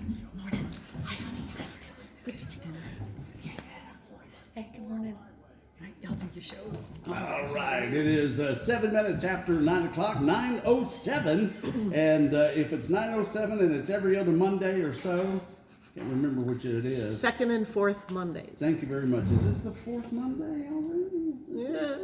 Morning. Hi, honey. Good to see you. Yeah. Hey, good morning. All right, y'all do your show. All right, it is 7 minutes after 9 o'clock, 9:07. And if it's 9:07 and it's every other Monday or so, can't remember which it is. Second and fourth Mondays. Thank you very much. Is this the fourth Monday already? Yeah.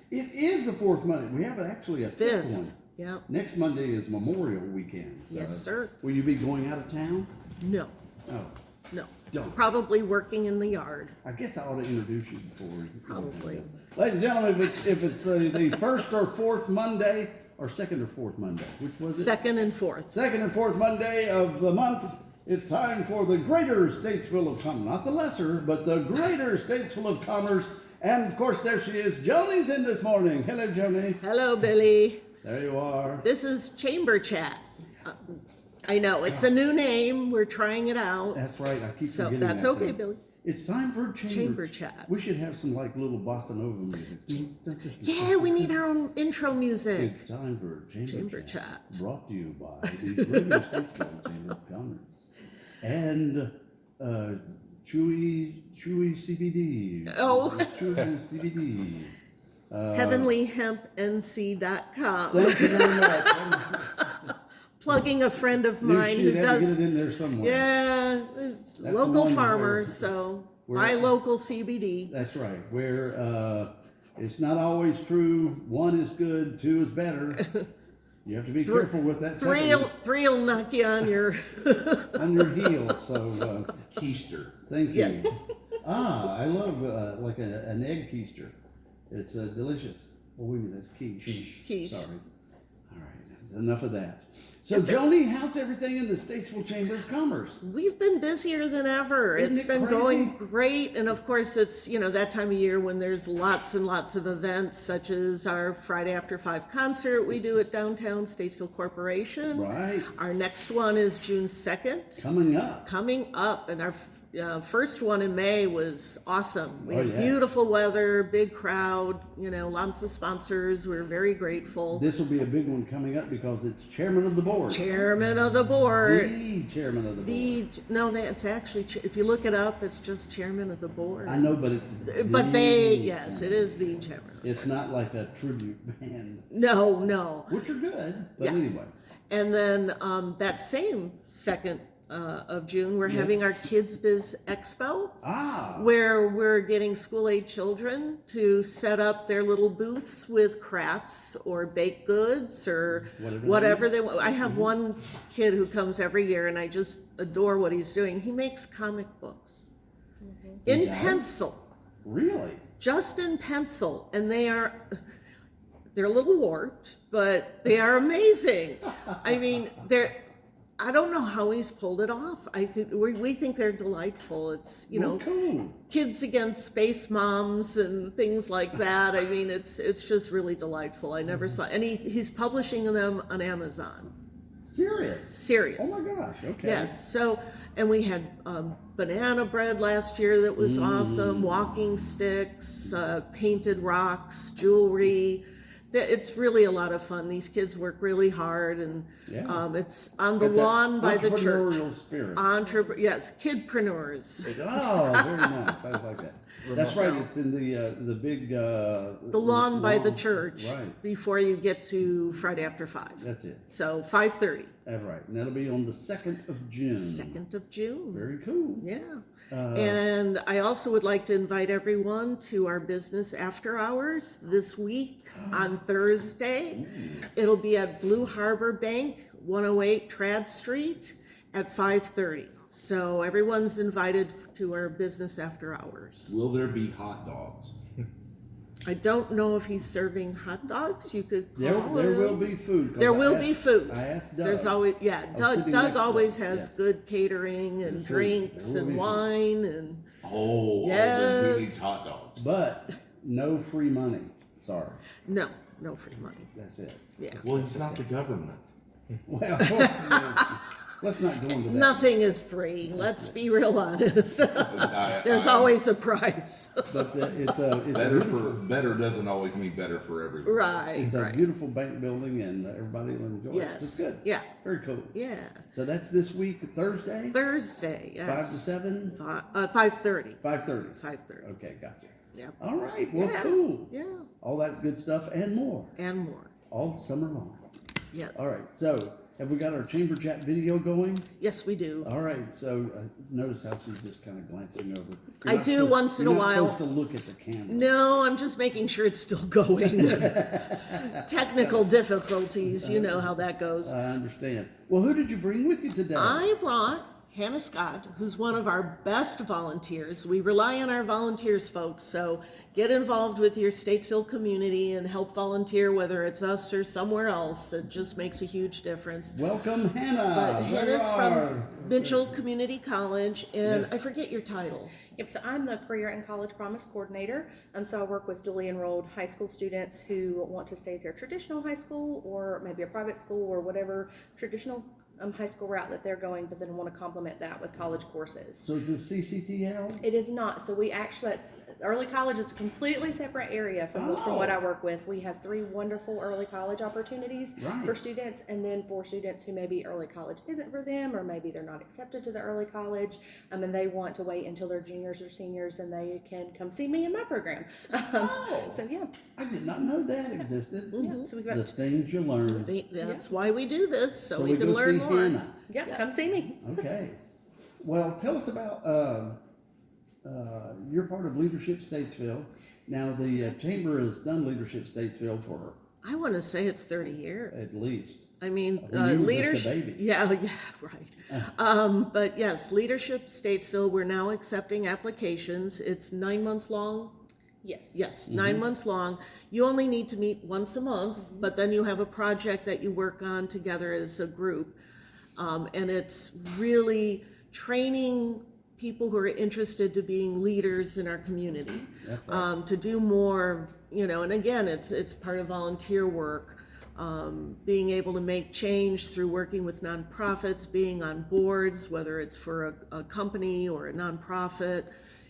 It is the fourth Monday. We have actually a fifth one. Yeah. Next Monday is Memorial Weekend. So Yes, sir. Will you be going out of town? No. Oh, No. don't. Probably working in the yard. I guess I ought to introduce you before. Probably. Ladies and gentlemen, if it's the first or fourth Monday, or second or fourth Monday, which was it? Second and fourth. Second and fourth Monday of the month, it's time for the greater Statesville of Commerce. Not the lesser, but the greater Statesville of Commerce. And of course, there she is. Joni's in this morning. Hello, Joni. Hello, Billy. There you are. This is Chamber Chat. I know, it's a new name. We're trying it out. That's right. I keep So forgetting that's that okay, thing. Billy. It's time for Chamber Chat. We should have some like little bossa nova music. Yeah, we need our own intro music. It's time for Chamber Chat. Brought to you by the Greater Statesville Chamber of Commerce and Chewy CBD. Oh. Chewy CBD. HeavenlyHempNC.com. Thank you very much. Plugging a friend of Knew mine who she'd have to does. get it in there somewhere. Yeah, there's the local one farmers, where- so where- my local CBD. That's right. Where it's not always true. One is good, two is better. You have to be careful with that. Three'll knock you on your. On your heels. So Keister. thank you. Yes. I love like an egg keister. It's delicious. Well, wait a minute, that's quiche. Quiche. Sorry. All right, that's enough of that. So, Yes, sir. Joni, how's everything in the Statesville Chamber of Commerce? We've been busier than ever. Isn't It's it been crazy? going great, and of course, it's that time of year when there's lots and lots of events, such as our Friday After 5 concert we do at downtown Statesville Corporation. Right. Our next one is June 2nd. Coming up. And our first one in May was awesome. We Oh, had yeah. beautiful weather, big crowd, lots of sponsors. We're very grateful. This will be a big one coming up because it's chairman of the board. Chairman of the board. The chairman of the board. It's actually, if you look it up, it's just chairman of the board. I know, but it's. But the yes, it chairman. is the chairman. It's not like a tribute band, No. which are good, but Yeah. anyway. And then that same 2nd of June, we're Yes. having our Kids Biz Expo. Ah. Where we're getting school-age children to set up their little booths with crafts or baked goods or Whatever they want. I have one kid who comes every year, and I just adore what he's doing. He makes comic books in Yeah. pencil, Really? just in pencil, and they're a little warped, but they are amazing. I mean, I don't know how he's pulled it off. I think we think they're delightful. It's Well, cool. Kids Against Space Moms and things like that. I mean, it's just really delightful. I never saw, and he's publishing them on Amazon. Serious. Oh my gosh. Okay. Yes. So, and we had banana bread last year that was awesome. Walking sticks, painted rocks, jewelry. It's really a lot of fun. These kids work really hard, and Yeah. it's on the Got that lawn by the church. entrepreneurial spirit. Yes, kidpreneurs. Oh, very nice. I like that. That's right. It's in the big. The lawn by the church. Right. Before you get to Friday After 5. That's it. So 5:30. That's right. And that'll be on the 2nd of June. 2nd of June. Very cool. Yeah. And I also would like to invite everyone to our business after hours this week on Thursday. It'll be at Blue Harbor Bank, 108 Trad Street at 5:30. So everyone's invited to our business after hours. Will there be hot dogs? I don't know if he's serving hot dogs. You could call There him. will be food. 'cause There I will asked- be food. I asked Doug. There's always sitting Doug next to always him, has yes. good catering and There's food. drinks There will and be food. wine and Oh, Yes. then who needs hot dogs? But no free money. Sorry. no free money. That's it. Yeah. Well, he's not the government. Well, Let's not go into that. Nothing is free. Let's be real honest. There's I- always a price. But it's a Better doesn't always mean better for everybody. Right. it's a right. beautiful bank building, and everybody will enjoy it. Yes. So it's good. Yeah. Very cool. Yeah. So that's this week, Thursday, Thursday. Yes. 5 to 7, 5:30. 5:30. 5:30. Okay, gotcha. Yeah. All right. Well, Yeah. cool. Yeah. All that good stuff and more, And more. all summer long. Yeah. All right. So have we got our chamber chat video going? Yes, we do. All right. So notice how she's just kind of glancing over. I do once in a while. You're not supposed to look at the camera. No, I'm just making sure it's still going. Technical difficulties, you know how that goes. I understand. Well, who did you bring with you today? I brought Hannach Scott, who's one of our best volunteers. We rely on our volunteers, folks, so get involved with your Statesville community and help volunteer, whether it's us or somewhere else. It just makes a huge difference. Welcome, Hannah. But There Hannah's you are. from Mitchell Community College, and Yes. I forget your title. Yep, so I'm the Career and College Promise Coordinator. So I work with dually enrolled high school students who want to stay at their traditional high school or maybe a private school or whatever traditional high school route that they're going, but then want to complement that with college courses. So it's a CCTL? It is not. So we actually, early college is a completely separate area from what I work with. We have 3 wonderful early college opportunities Right. for students, and then for students who maybe early college isn't for them, or maybe they're not accepted to the early college, and they want to wait until they're juniors or seniors, and they can come see me in my program. So yeah, I did not know that existed. yeah. So we've got The things you learn. That's why we do this, so we we can go learn see more. Hannah. yeah, come see me. Okay. Well, tell us about you're part of Leadership Statesville. Now, the chamber has done Leadership Statesville for I want to say it's 30 years. at least. I mean, When you were just a leadership. baby. Yeah, right. But yes, Leadership Statesville, we're now accepting applications. It's 9 months long. Yes. Yes, 9 months long. You only need to meet once a month, but then you have a project that you work on together as a group. And it's really training people who are interested to being leaders in our community, That's right. to do more, and again, it's part of volunteer work. Being able to make change through working with nonprofits, being on boards, whether it's for a company or a nonprofit.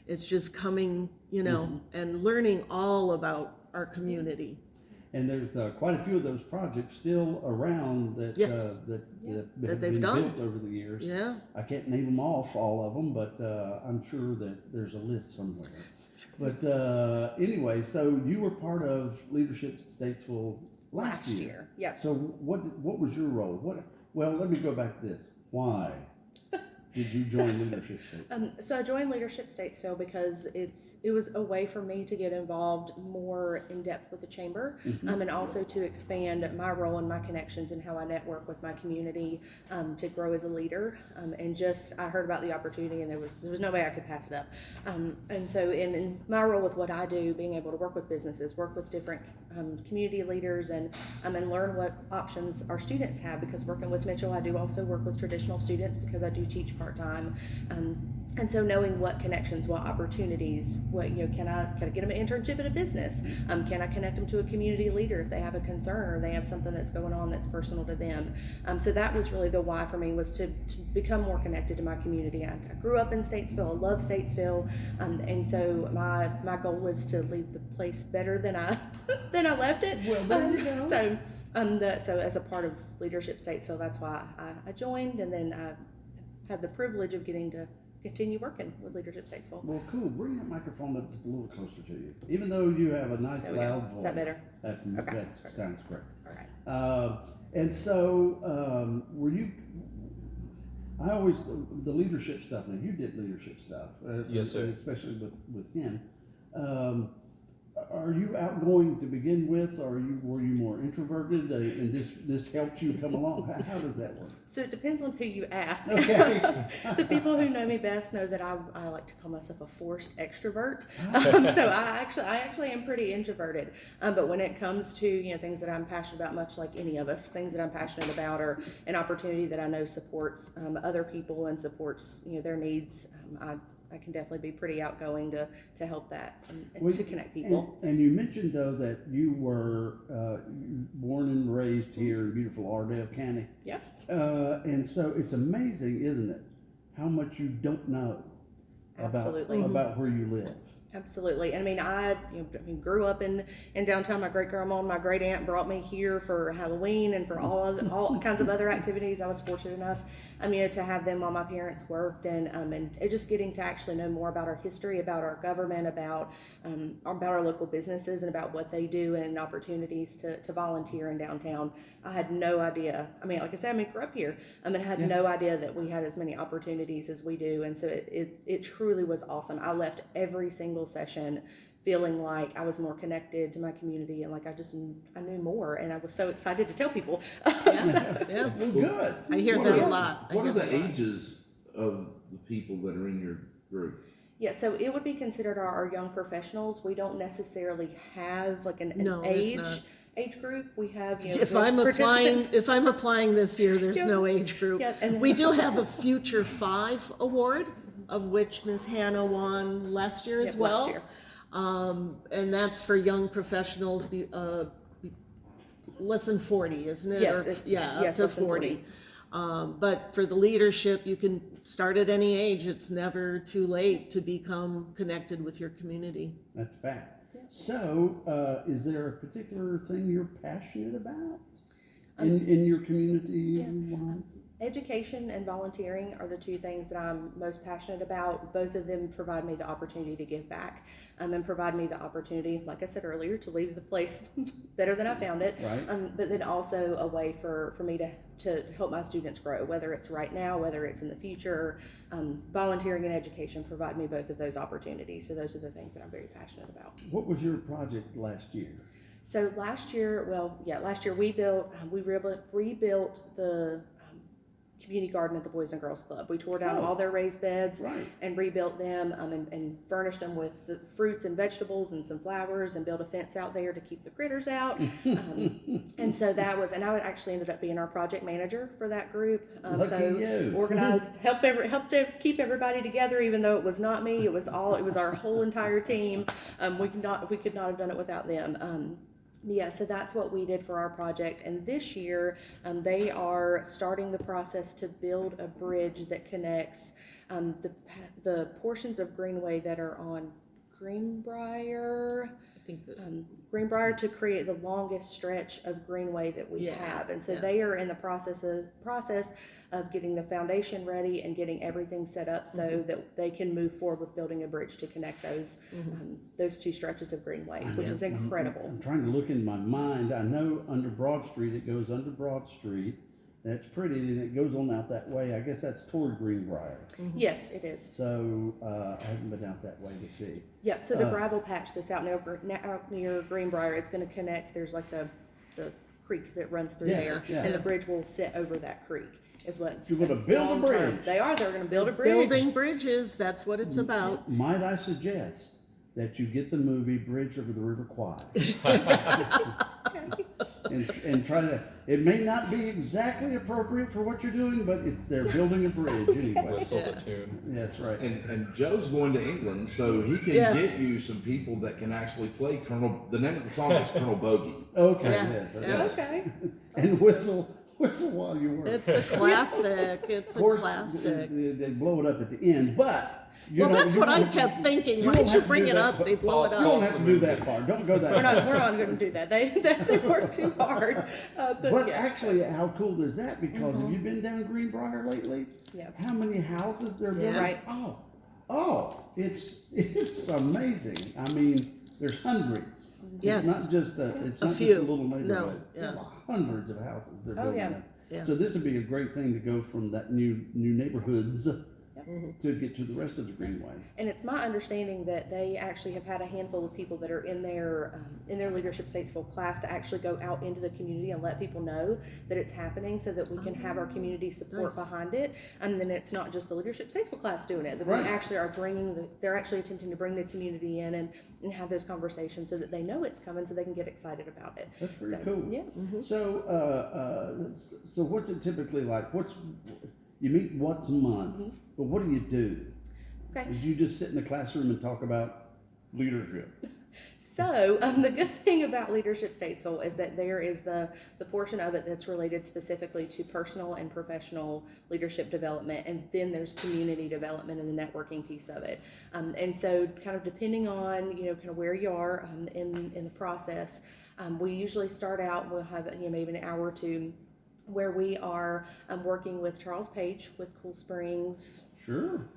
It's just coming, and learning all about our community. And there's quite a few of those projects still around that Yes. that That have they've been done. built over the years. Yeah. I can't name them off, all of them, but I'm sure that there's a list somewhere. But anyway, so you were part of Leadership Statesville last year. Yep. So what was your role? Well, let me go back to this. Why did you join Leadership Statesville? So I joined Leadership Statesville because it was a way for me to get involved more in depth with the chamber, and also to expand my role and my connections and how I network with my community, to grow as a leader. And just I heard about the opportunity, and there was no way I could pass it up. And so in my role with what I do, being able to work with businesses, work with different community leaders, and learn what options our students have. Because working with Mitchell, I do also work with traditional students because I do teach part-time, and so knowing what connections, what opportunities, can I get them an internship at a business? Can I connect them to a community leader if they have a concern or they have something that's going on that's personal to them? So that was really the why for me, was to become more connected to my community. I grew up in Statesville. I love Statesville, and so my goal is to leave the place better than I left it. Well, there you go. So as a part of Leadership Statesville, that's why I joined, and then I had the privilege of getting to continue working with Leadership Statesville. Well, cool. Bring that microphone up just a little closer to you. Even though you have a nice There we go. loud voice. Is that better? Okay. That sounds great. All right. And so, were you? I always the leadership stuff. Now you did leadership stuff. Yes, sir. Especially with him. Are you outgoing to begin with, or were you more introverted, and this helped you come along? How does that work? So it depends on who you ask. Okay. The people who know me best know that I like to call myself a forced extrovert. So I actually am pretty introverted. But when it comes to things that I'm passionate about, much like any of us, things that I'm passionate about, or an opportunity that I know supports other people and supports their needs, I I can definitely be pretty outgoing to help that and Well, to connect people. And you mentioned though that you were born and raised here in beautiful Ardell County. Yeah. And so it's amazing, isn't it, how much you don't know Absolutely. about where you live. Absolutely. I mean, I grew up in downtown. My great grandma and my great aunt brought me here for Halloween and for all kinds of other activities. I was fortunate enough, to have them while my parents worked, and it just getting to actually know more about our history, about our government, about our local businesses, and about what they do, and opportunities to volunteer in downtown. I had no idea. Like I said, I grew up here. I had no idea that we had as many opportunities as we do, and so it truly was awesome. I left every single session feeling like I was more connected to my community, and like I knew more, and I was so excited to tell people. Yeah. Well, good. I hear What that are- a lot. What are the ages of the people that are in your group? Yeah, so it would be considered our young professionals. We don't necessarily have like an No, there's age not. age group. We have If the I'm participants- applying this year, there's Yeah. no age group. Yeah, and- We do have a Future 5 award, of which Ms. Hannah won last year as Yep, well. last year. And that's for young professionals, less than 40, isn't it? Yes, Or- it's- yeah, yes, up less to than 40. But for the leadership, you can start at any age. It's never too late to become connected with your community. That's fact. So, is there a particular thing you're passionate about in your community life? Education and volunteering are the two things that I'm most passionate about. Both of them provide me the opportunity to give back, and provide me the opportunity, like I said earlier, to leave the place better than I found it. Right. But then also a way for me to help my students grow, whether it's right now, whether it's in the future. Volunteering and education provide me both of those opportunities. So those are the things that I'm very passionate about. What was your project last year? So last year we rebuilt the community garden at the Boys and Girls Club. We tore down all their raised beds Right. and rebuilt them, and furnished them with the fruits and vegetables and some flowers, and built a fence out there to keep the critters out. And so and I actually ended up being our project manager for that group. Lucky you. Organized, helped to keep everybody together, even though it was not me. It was our whole entire team. We could not have done it without them. Yeah, so that's what we did for our project. And this year, they are starting the process to build a bridge that connects the portions of Greenway that are on Greenbrier. I think that, Greenbrier, to create the longest stretch of Greenway that we have. And so they are in the process of getting the foundation ready and getting everything set up so that they can move forward with building a bridge to connect those two stretches of Greenway, which is incredible. I'm trying to look in my mind. I know under Broad Street, it goes under Broad Street. That's pretty, and it goes on out that way. I guess that's toward Greenbrier. Yes, it is. So I haven't been out that way to see. Yeah, so the gravel patch that's out near Greenbrier, it's going to connect. There's like the creek that runs through there, and the bridge will sit over that creek. Is what You're going to build a long-term- bridge. They're going to build a bridge. building bridges, that's what it's about. Might I suggest that you get the movie Bridge Over the River Kwai? and try to. It may not be exactly appropriate for what you're doing, but they're building a bridge anyway. Whistle the tune. Yes, right. And Joe's going to England, so he can get you some people that can actually play Colonel. The name of the song is Colonel Bogey. Okay. Yeah. Yes. Okay. Yeah. Okay. And whistle while you work. It's a classic. It's Of a course, classic. they blow it up at the end, but. Well, that's what I kept thinking. Why don't you bring it up? They blow it You don't up. have to do that far. Don't go that We're far. not going to do that. They work too hard. But yeah. actually, how cool is that? Because have you been down Greenbrier lately? Yeah. How many houses there building? Right. It's amazing. I mean, there's hundreds. Yes. It's not just a few. little neighborhood. No, yeah. There are hundreds of houses they're building. yeah. there. Yeah. So this would be a great thing to go from that new neighborhoods to get to the rest of the Greenway. And it's my understanding that they actually have had a handful of people that are in their Leadership Statesville class to actually go out into the community and let people know that it's happening, so that we can have our community support Nice. behind it. And then it's not just the Leadership Statesville class doing it. That Right. we actually are they're actually attempting to bring the community in and have those conversations so that they know it's coming, so they can get excited about it. That's very So, cool. Yeah. So what's it typically like? You meet once a month, but what do you do? Okay. Is you just sit in the classroom and talk about leadership. So the good thing about Leadership Statesville is that there is the portion of it that's related specifically to personal and professional leadership development, and then there's community development and the networking piece of it. And so kind of depending on, kind of where you are in the process, we usually start out, we'll have, maybe an hour or two where we are working with Charles Page with Cool Springs. Sure.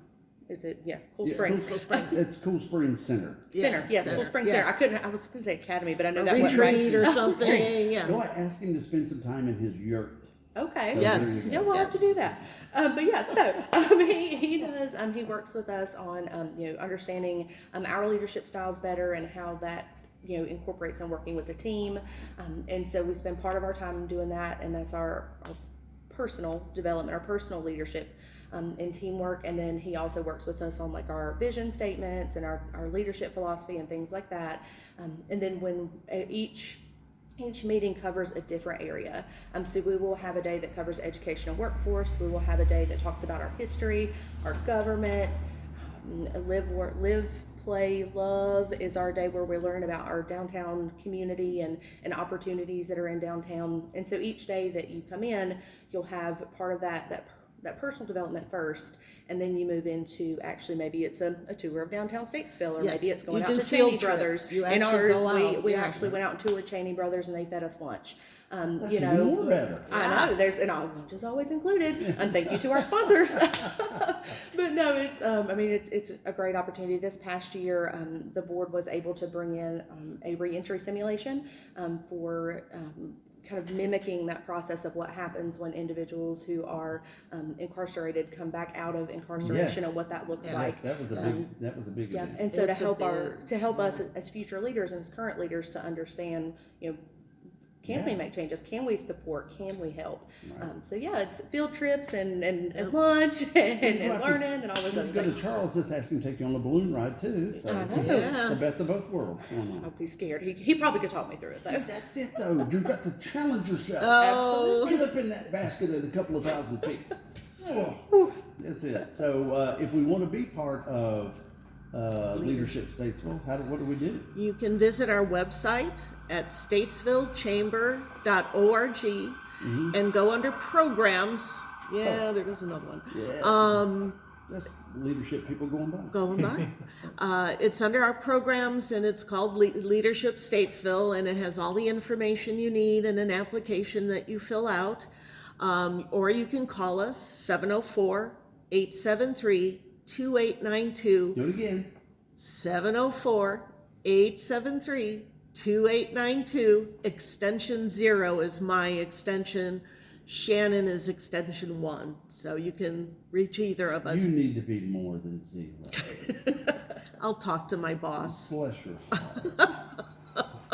Is it? Yeah, Cool Springs. Cool Springs. It's Cool Springs Center. Center, yes, Center. Cool Springs Yeah. Center. I was supposed to say Academy, but I know A that wasn't retreat right. or something, yeah. Go ask him to spend some time in his yurt. Okay. So Yes. there you go. Yeah, we'll have to Yes. do that. But yeah, so he does. He works with us on understanding our leadership styles better and how that incorporates in working with the team. And so we spend part of our time doing that, and that's our personal development, our personal leadership. And teamwork, and then he also works with us on like our vision statements and our leadership philosophy and things like that. And then when each meeting covers a different area. So we will have a day that covers education and workforce. We will have a day that talks about our history, our government. Live, play, love is our day where we learn about our downtown community and opportunities that are in downtown. And so each day that you come in, you'll have part of that personal development first, and then you move into actually maybe it's a tour of downtown Statesville, or Yes. maybe it's going You out do to field Cheney trips. Brothers. You In actually ours, go out, we yeah. actually went out and toured Cheney Brothers, and they fed us lunch. That's even more better. I know and our lunch is always included, and thank you to our sponsors. But no, it's a great opportunity. This past year, the board was able to bring in a reentry simulation for kind of mimicking that process of what happens when individuals who are incarcerated come back out of incarceration, Yes. and what that looks Yeah. like. That was a big Yeah, event. and so It's to help us as future leaders and as current leaders to understand, can we make changes? Can we support? Can we help? Right. So yeah, it's field trips and lunch and learning and all those You other go to things. Charles, just ask him to take you on a balloon ride too. So I know. Yeah. the best of both worlds going on. I'd be scared. He probably could talk me through it See, though. that's it though. You've got to challenge yourself. Oh, Get up in that basket at a couple of thousand feet. Oh, that's it. So if we want to be part of Leadership Statesville, what do we do? you can visit our website at statesvillechamber.org and go under programs. Yeah, there is another one. Yeah. That's leadership people going by. Going by. It's under our programs, and it's called Leadership Statesville, and it has all the information you need and an application that you fill out. Or you can call us 704-873-2892. Do it again. 704-873-2892. Extension 0 is my extension. Shannon is extension 1. So you can reach either of us. You need to be more than 0. I'll talk to my boss. Bless your heart.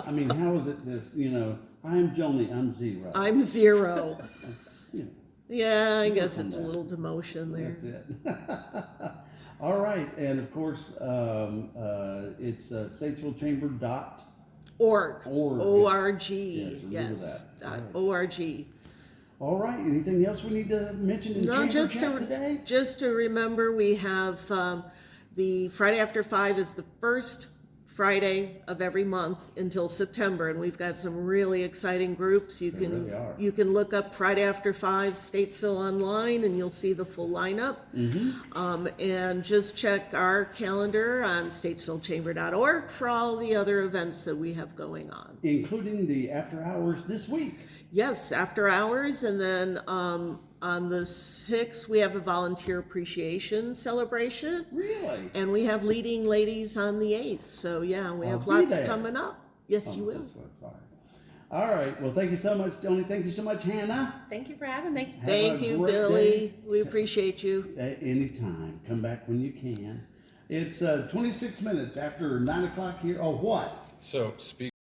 I mean, how is it this, I'm Joni, I'm 0. I'm 0. That's, you know, Yeah, I guess on it's a that. little demotion there. That's it. All right. And of course, it's statesvillechamber.org. Org. O-R-G. Yes, remember Yes. that. O-R-G. All right. Anything else we need to mention in No, Chamber just Chat today? just to remember, we have the Friday After 5 is the first Friday of every month until September, and we've got some really exciting groups. You They really are. can look up Friday After 5 Statesville online, and you'll see the full lineup. And just check our calendar on statesvillechamber.org for all the other events that we have going on. Including the after hours this week. Yes, after hours, and then on the 6th, we have a volunteer appreciation celebration. Really? And we have leading ladies on the 8th. So yeah, we have I'll be lots there. coming up. Yes, you will. That's what I thought. All right. Well, thank you so much, Joni. Thank you so much, Hannah. Thank you for having me. Have Thank a you, great Billy. day. We appreciate you. At any time. Come back when you can. It's 26 minutes after 9 o'clock here. Oh, what? So, speak.